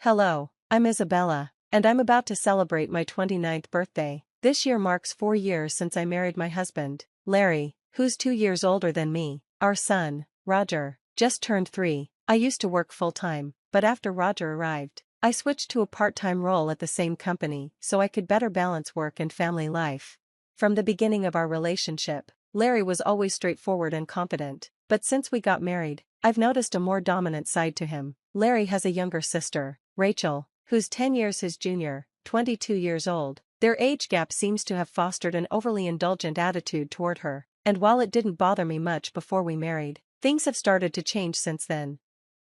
Hello, I'm Isabella, and I'm about to celebrate my 29th birthday. This year marks 4 years since I married my husband, Larry, who's 2 years older than me. Our son, Roger, just turned 3. I used to work full-time, but after Roger arrived, I switched to a part-time role at the same company so I could better balance work and family life. From the beginning of our relationship, Larry was always straightforward and confident, but since we got married, I've noticed a more dominant side to him. Larry has a younger sister, Rachel, who's 10 years his junior, 22 years old. Their age gap seems to have fostered an overly indulgent attitude toward her, and while it didn't bother me much before we married, things have started to change since then.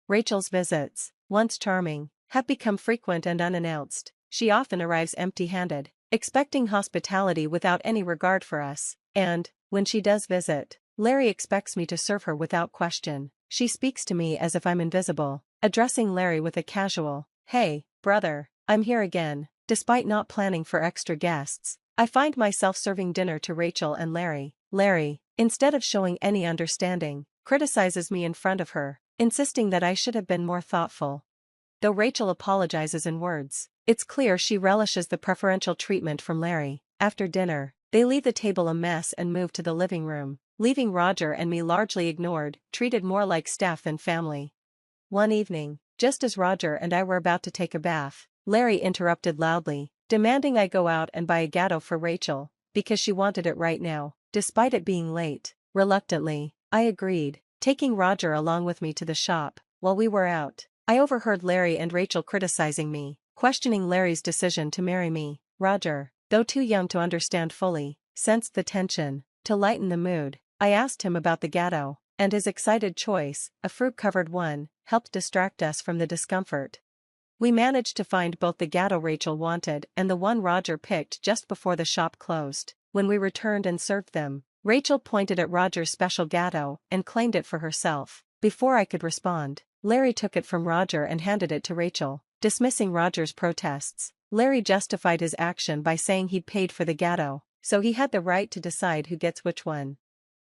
Rachel's visits, once charming, have become frequent and unannounced. She often arrives empty-handed, expecting hospitality without any regard for us, and, when she does visit, Larry expects me to serve her without question. She speaks to me as if I'm invisible, addressing Larry with a casual, "Hey, brother, I'm here again." Despite not planning for extra guests, I find myself serving dinner to Rachel and Larry. Larry, instead of showing any understanding, criticizes me in front of her, insisting that I should have been more thoughtful. Though Rachel apologizes in words, it's clear she relishes the preferential treatment from Larry. After dinner, they leave the table a mess and move to the living room, leaving Roger and me largely ignored, treated more like staff than family. One evening, just as Roger and I were about to take a bath, Larry interrupted loudly, demanding I go out and buy a gâteau for Rachel, because she wanted it right now, despite it being late. Reluctantly, I agreed, taking Roger along with me to the shop. While we were out, I overheard Larry and Rachel criticizing me, questioning Larry's decision to marry me. Roger, though too young to understand fully, sensed the tension. To lighten the mood, I asked him about the gâteau, and his excited choice, a fruit-covered one, helped distract us from the discomfort. We managed to find both the gâteau Rachel wanted and the one Roger picked just before the shop closed. When we returned and served them, Rachel pointed at Roger's special gâteau and claimed it for herself. Before I could respond, Larry took it from Roger and handed it to Rachel. Dismissing Roger's protests, Larry justified his action by saying he'd paid for the gâteau, so he had the right to decide who gets which one.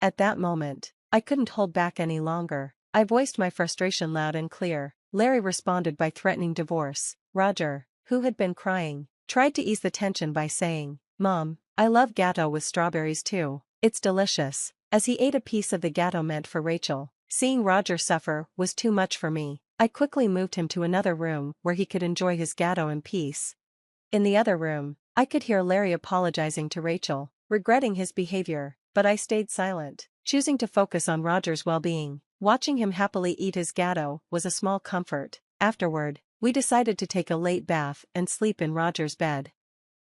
At that moment, I couldn't hold back any longer. I voiced my frustration loud and clear. Larry responded by threatening divorce. Roger, who had been crying, tried to ease the tension by saying, "Mom, I love gâteau with strawberries too. It's delicious." As he ate a piece of the gâteau meant for Rachel, seeing Roger suffer was too much for me. I quickly moved him to another room where he could enjoy his gâteau in peace. In the other room, I could hear Larry apologizing to Rachel, regretting his behavior, but I stayed silent, choosing to focus on Roger's well-being. Watching him happily eat his gâteau was a small comfort. Afterward, we decided to take a late bath and sleep in Roger's bed.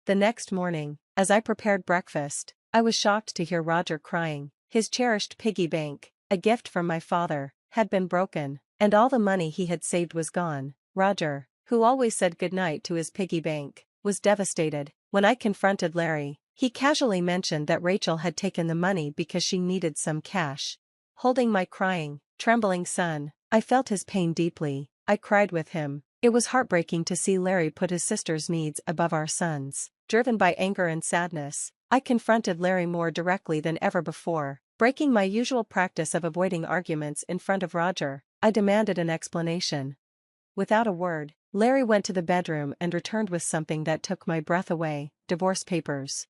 The next morning, as I prepared breakfast, I was shocked to hear Roger crying. His cherished piggy bank, a gift from my father, had been broken, and all the money he had saved was gone. Roger, who always said goodnight to his piggy bank, was devastated. When I confronted Larry, he casually mentioned that Rachel had taken the money because she needed some cash. Holding my crying, trembling son, I felt his pain deeply. I cried with him. It was heartbreaking to see Larry put his sister's needs above our son's. Driven by anger and sadness, I confronted Larry more directly than ever before. Breaking my usual practice of avoiding arguments in front of Roger, I demanded an explanation. Without a word, Larry went to the bedroom and returned with something that took my breath away: divorce papers.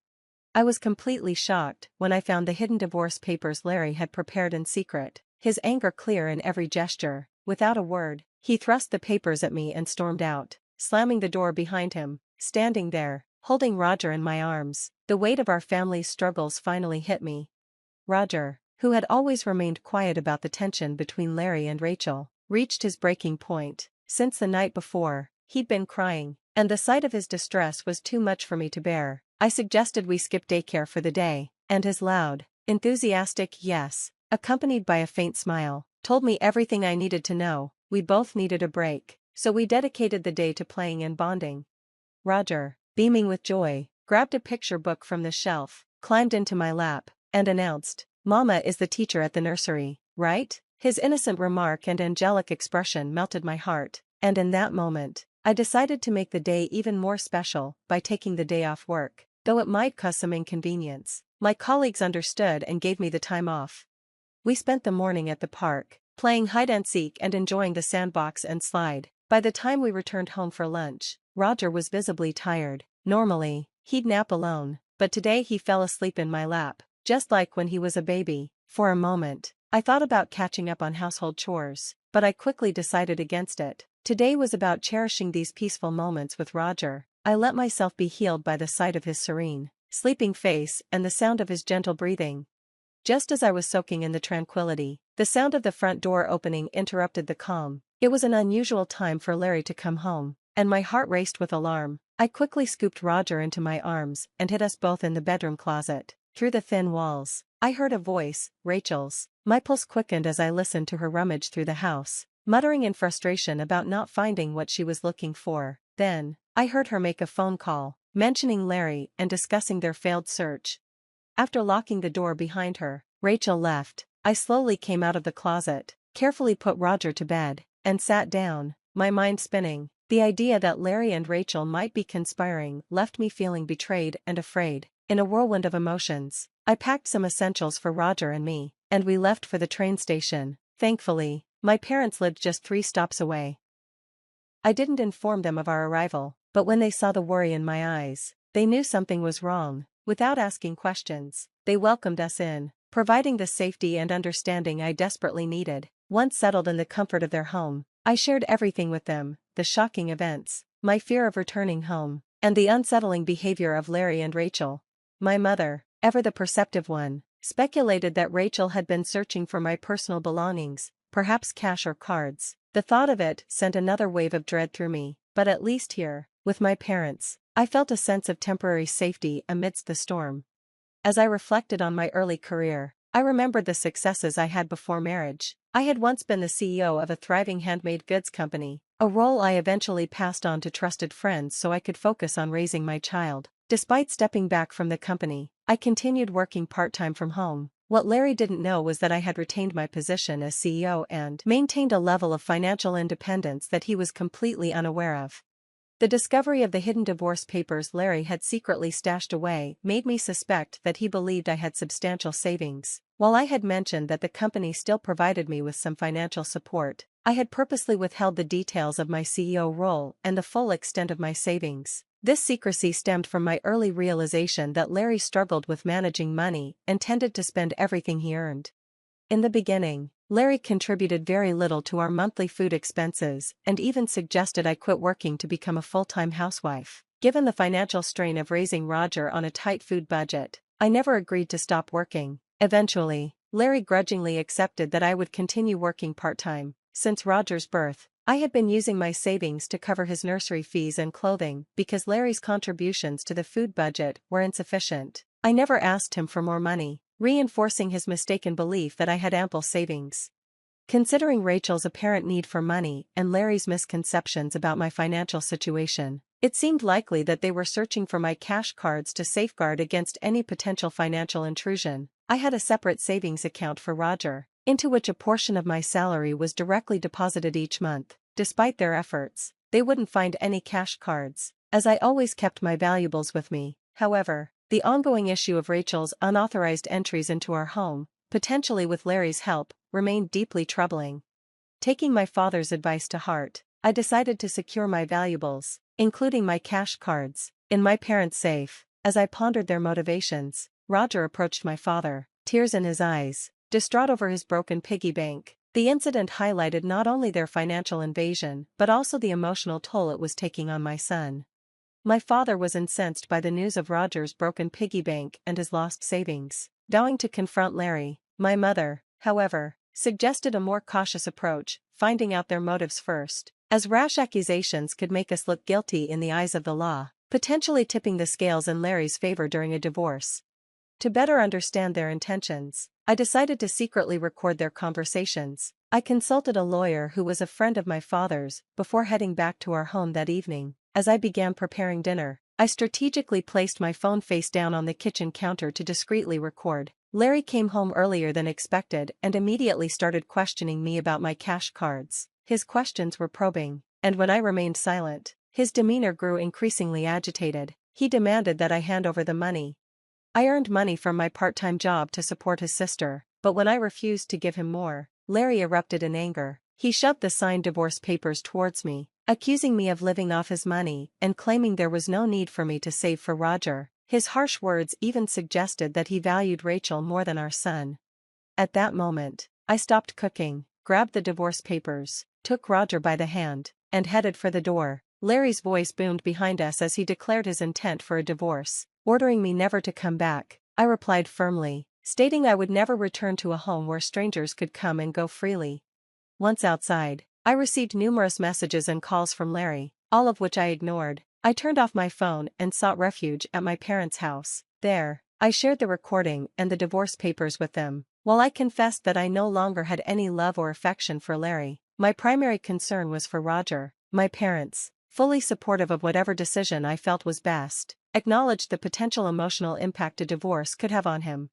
I was completely shocked when I found the hidden divorce papers Larry had prepared in secret, his anger clear in every gesture. Without a word, he thrust the papers at me and stormed out, slamming the door behind him. Standing there, holding Roger in my arms, the weight of our family's struggles finally hit me. Roger, who had always remained quiet about the tension between Larry and Rachel, reached his breaking point. Since the night before, he'd been crying, and the sight of his distress was too much for me to bear. I suggested we skip daycare for the day, and his loud, enthusiastic yes, accompanied by a faint smile, told me everything I needed to know. We both needed a break, so we dedicated the day to playing and bonding. Roger, beaming with joy, grabbed a picture book from the shelf, climbed into my lap, and announced, "Mama is the teacher at the nursery, right?" His innocent remark and angelic expression melted my heart, and in that moment, I decided to make the day even more special by taking the day off work. Though it might cause some inconvenience, my colleagues understood and gave me the time off. We spent the morning at the park, playing hide-and-seek and enjoying the sandbox and slide. By the time we returned home for lunch, Roger was visibly tired. Normally, he'd nap alone, but today he fell asleep in my lap, just like when he was a baby. For a moment, I thought about catching up on household chores, but I quickly decided against it. Today was about cherishing these peaceful moments with Roger. I let myself be healed by the sight of his serene, sleeping face and the sound of his gentle breathing. Just as I was soaking in the tranquility, the sound of the front door opening interrupted the calm. It was an unusual time for Larry to come home, and my heart raced with alarm. I quickly scooped Roger into my arms and hid us both in the bedroom closet. Through the thin walls, I heard a voice, Rachel's. My pulse quickened as I listened to her rummage through the house, muttering in frustration about not finding what she was looking for. Then, I heard her make a phone call, mentioning Larry and discussing their failed search. After locking the door behind her, Rachel left. I slowly came out of the closet, carefully put Roger to bed, and sat down, my mind spinning. The idea that Larry and Rachel might be conspiring left me feeling betrayed and afraid. In a whirlwind of emotions, I packed some essentials for Roger and me, and we left for the train station. Thankfully, my parents lived just 3 stops away. I didn't inform them of our arrival, but when they saw the worry in my eyes, they knew something was wrong. Without asking questions, they welcomed us in, providing the safety and understanding I desperately needed. Once settled in the comfort of their home, I shared everything with them, the shocking events, my fear of returning home, and the unsettling behavior of Larry and Rachel. My mother, ever the perceptive one, speculated that Rachel had been searching for my personal belongings, perhaps cash or cards. The thought of it sent another wave of dread through me, but at least here, with my parents, I felt a sense of temporary safety amidst the storm. As I reflected on my early career, I remembered the successes I had before marriage. I had once been the CEO of a thriving handmade goods company, a role I eventually passed on to trusted friends so I could focus on raising my child. Despite stepping back from the company, I continued working part-time from home. What Larry didn't know was that I had retained my position as CEO and maintained a level of financial independence that he was completely unaware of. The discovery of the hidden divorce papers Larry had secretly stashed away made me suspect that he believed I had substantial savings. While I had mentioned that the company still provided me with some financial support, I had purposely withheld the details of my CEO role and the full extent of my savings. This secrecy stemmed from my early realization that Larry struggled with managing money and tended to spend everything he earned. In the beginning, Larry contributed very little to our monthly food expenses and even suggested I quit working to become a full-time housewife. Given the financial strain of raising Roger on a tight food budget, I never agreed to stop working. Eventually, Larry grudgingly accepted that I would continue working part-time. Since Roger's birth, I had been using my savings to cover his nursery fees and clothing because Larry's contributions to the food budget were insufficient. I never asked him for more money, reinforcing his mistaken belief that I had ample savings. Considering Rachel's apparent need for money and Larry's misconceptions about my financial situation, it seemed likely that they were searching for my cash cards to safeguard against any potential financial intrusion. I had a separate savings account for Roger, into which a portion of my salary was directly deposited each month. Despite their efforts, they wouldn't find any cash cards, as I always kept my valuables with me. However, the ongoing issue of Rachel's unauthorized entries into our home, potentially with Larry's help, remained deeply troubling. Taking my father's advice to heart, I decided to secure my valuables, including my cash cards, in my parents' safe. As I pondered their motivations, Roger approached my father, tears in his eyes, distraught over his broken piggy bank. The incident highlighted not only their financial invasion but also the emotional toll it was taking on my son. My father was incensed by the news of Roger's broken piggy bank and his lost savings. Vowing to confront Larry, my mother, however, suggested a more cautious approach, finding out their motives first, as rash accusations could make us look guilty in the eyes of the law, potentially tipping the scales in Larry's favor during a divorce. To better understand their intentions, I decided to secretly record their conversations. I consulted a lawyer who was a friend of my father's before heading back to our home that evening. As I began preparing dinner, I strategically placed my phone face down on the kitchen counter to discreetly record. Larry came home earlier than expected and immediately started questioning me about my cash cards. His questions were probing, and when I remained silent, his demeanor grew increasingly agitated. He demanded that I hand over the money. I earned money from my part-time job to support his sister, but when I refused to give him more, Larry erupted in anger. He shoved the signed divorce papers towards me, accusing me of living off his money and claiming there was no need for me to save for Roger. His harsh words even suggested that he valued Rachel more than our son. At that moment, I stopped cooking, grabbed the divorce papers, took Roger by the hand, and headed for the door. Larry's voice boomed behind us as he declared his intent for a divorce, ordering me never to come back. I replied firmly, stating I would never return to a home where strangers could come and go freely. Once outside, I received numerous messages and calls from Larry, all of which I ignored. I turned off my phone and sought refuge at my parents' house. There, I shared the recording and the divorce papers with them. While I confessed that I no longer had any love or affection for Larry, my primary concern was for Roger. My parents, fully supportive of whatever decision I felt was best, acknowledged the potential emotional impact a divorce could have on him.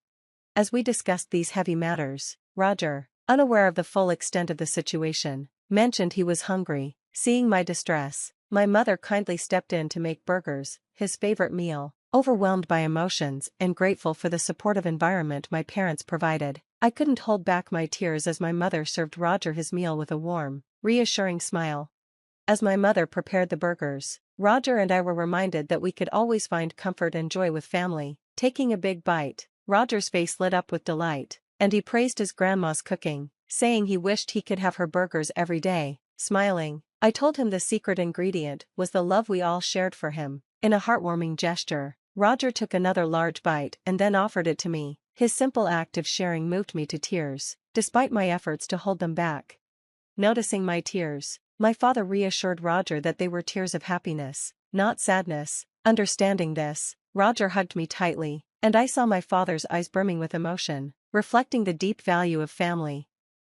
As we discussed these heavy matters, Roger, unaware of the full extent of the situation, mentioned he was hungry. Seeing my distress, my mother kindly stepped in to make burgers, his favorite meal. Overwhelmed by emotions and grateful for the supportive environment my parents provided, I couldn't hold back my tears as my mother served Roger his meal with a warm, reassuring smile. As my mother prepared the burgers, Roger and I were reminded that we could always find comfort and joy with family. Taking a big bite, Roger's face lit up with delight, and he praised his grandma's cooking, saying he wished he could have her burgers every day. Smiling, I told him the secret ingredient was the love we all shared for him. In a heartwarming gesture, Roger took another large bite and then offered it to me. His simple act of sharing moved me to tears, despite my efforts to hold them back. Noticing my tears, my father reassured Roger that they were tears of happiness, not sadness. Understanding this, Roger hugged me tightly, and I saw my father's eyes brimming with emotion, reflecting the deep value of family.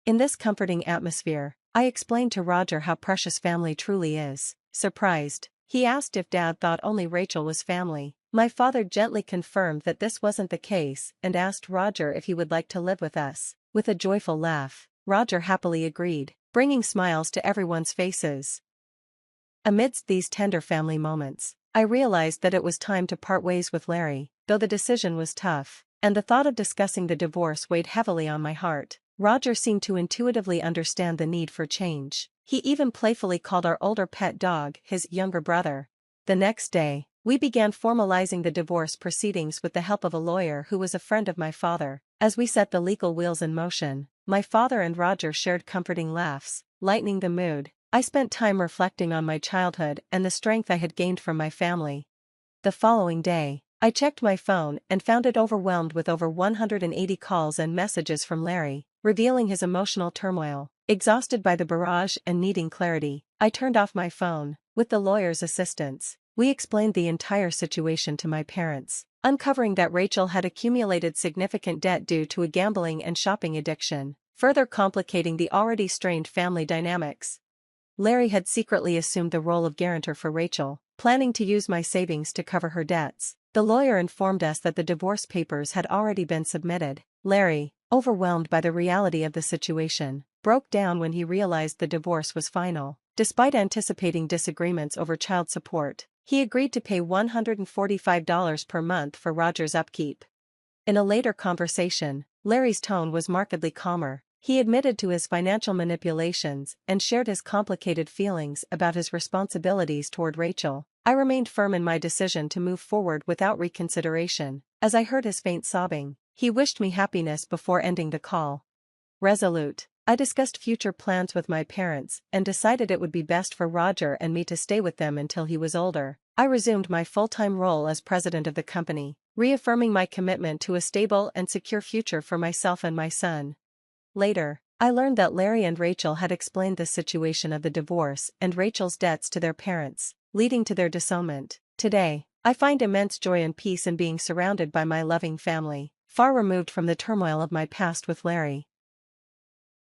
In this comforting atmosphere, I explained to Roger how precious family truly is. Surprised, he asked if Dad thought only Rachel was family. My father gently confirmed that this wasn't the case and asked Roger if he would like to live with us. With a joyful laugh, Roger happily agreed, bringing smiles to everyone's faces. Amidst these tender family moments, I realized that it was time to part ways with Larry, though the decision was tough, and the thought of discussing the divorce weighed heavily on my heart. Roger seemed to intuitively understand the need for change. He even playfully called our older pet dog his younger brother. The next day, we began formalizing the divorce proceedings with the help of a lawyer who was a friend of my father. As we set the legal wheels in motion, my father and Roger shared comforting laughs, lightening the mood. I spent time reflecting on my childhood and the strength I had gained from my family. The following day, I checked my phone and found it overwhelmed with over 180 calls and messages from Larry, revealing his emotional turmoil. Exhausted by the barrage and needing clarity, I turned off my phone. With the lawyer's assistance, we explained the entire situation to my parents, uncovering that Rachel had accumulated significant debt due to a gambling and shopping addiction, further complicating the already strained family dynamics. Larry had secretly assumed the role of guarantor for Rachel, planning to use my savings to cover her debts. The lawyer informed us that the divorce papers had already been submitted. Larry, overwhelmed by the reality of the situation, broke down when he realized the divorce was final. Despite anticipating disagreements over child support, he agreed to pay $145 per month for Roger's upkeep. In a later conversation, Larry's tone was markedly calmer. He admitted to his financial manipulations and shared his complicated feelings about his responsibilities toward Rachel. I remained firm in my decision to move forward without reconsideration. As I heard his faint sobbing, he wished me happiness before ending the call. Resolute, I discussed future plans with my parents and decided it would be best for Roger and me to stay with them until he was older. I resumed my full-time role as president of the company, reaffirming my commitment to a stable and secure future for myself and my son. Later, I learned that Larry and Rachel had explained the situation of the divorce and Rachel's debts to their parents, leading to their disownment. Today, I find immense joy and peace in being surrounded by my loving family, far removed from the turmoil of my past with Larry.